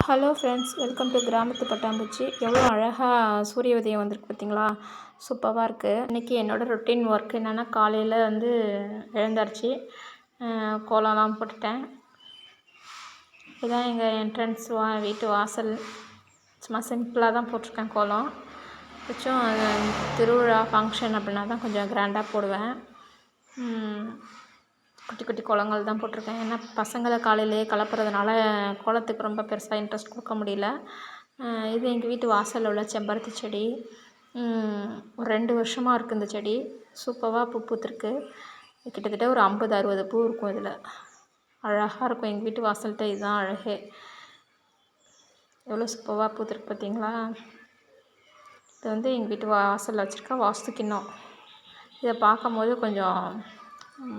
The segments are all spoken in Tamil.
ஹலோ ஃப்ரெண்ட்ஸ், வெல்கம் டு கிராமத்து பட்டாம்பூச்சி. எவ்வளோ அழகாக சூரிய உதயம் வந்திருக்கு பார்த்தீங்களா? சூப்பராக இருக்குது. இன்றைக்கி என்னோடய ரொட்டீன் ஒர்க் என்னென்னா, காலையில் எழுந்தாச்சு, கோலம்லாம் போட்டுட்டேன். இதுதான் எங்கள் என்ட்ரன்ஸ் வீட்டு வாசல். சும்மா சிம்பிளாக தான் போட்டிருக்கேன் கோலம். கொஞ்சம் திருவிழா ஃபங்க்ஷன் அப்படின்னா தான் கொஞ்சம் கிராண்டாக போடுவேன். குட்டி குட்டி கோலங்கள் தான் போட்டிருக்கேன். ஏன்னா பசங்களை காலையிலேயே கிளப்புறதுனால கோலத்துக்கு ரொம்ப பெருசாக இன்ட்ரெஸ்ட் கொடுக்க முடியல. இது எங்கள் வீட்டு வாசலில் உள்ள செம்பருத்தி செடி. ஒரு 2 வருஷமாக இருக்குது இந்த செடி. சூப்பராக பூ பூத்துருக்கு. கிட்டத்தட்ட ஒரு 50-60 பூ இருக்கும். இதில் அழகாக இருக்கும். எங்கள் வீட்டு வாசல்கிட்ட இதுதான் அழகே. எவ்வளோ சூப்பராக பூத்துருக்கு பார்த்தீங்களா? இது எங்கள் வீட்டு வாசலில் வச்சுருக்க வாஸ்து கிண்ணம். இதை பார்க்கும்போது கொஞ்சம்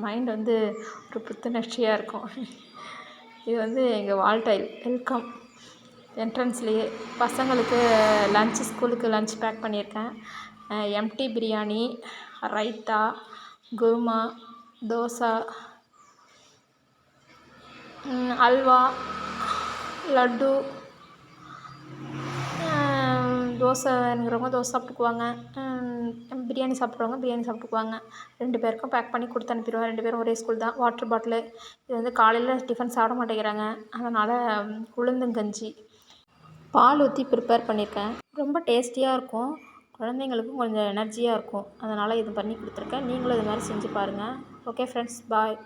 மைண்ட் ஒரு புத்துணர்ச்சியாக இருக்கும். இது எங்கள் வால் டைல். வெல்கம் என்ட்ரன்ஸ்லேயே பசங்களுக்கு ஸ்கூலுக்கு லன்ச் பேக் பண்ணியிருக்கேன். எம்டி பிரியாணி, ரைத்தா, குருமா, தோசை, அல்வா, லட்டு. தோசை வேணுங்கிறவங்க தோசை சாப்பிட்டுக்குவாங்க. பிரியாணி சாப்பிட்றவங்க பிரியாணி சாப்பிட்டுக்குவாங்க. 2 பேருக்கும் பேக் பண்ணி கொடுத்து அனுப்பிடுவேன். 2 பேரும் ஒரே ஸ்கூல் தான். Water bottle. இது காலையில் டிஃபன் சாப்பிட மாட்டேங்கிறாங்க. அதனால் உளுந்தங்கஞ்சி பால் ஊற்றி ப்ரிப்பேர் பண்ணியிருக்கேன். ரொம்ப டேஸ்டியாக இருக்கும். குழந்தைங்களுக்கும் கொஞ்சம் எனர்ஜியாக இருக்கும். அதனால் இது பண்ணி கொடுத்துருக்கேன். நீங்களும் இது மாதிரி செஞ்சு பாருங்கள். ஓகே ஃப்ரெண்ட்ஸ், பாய்.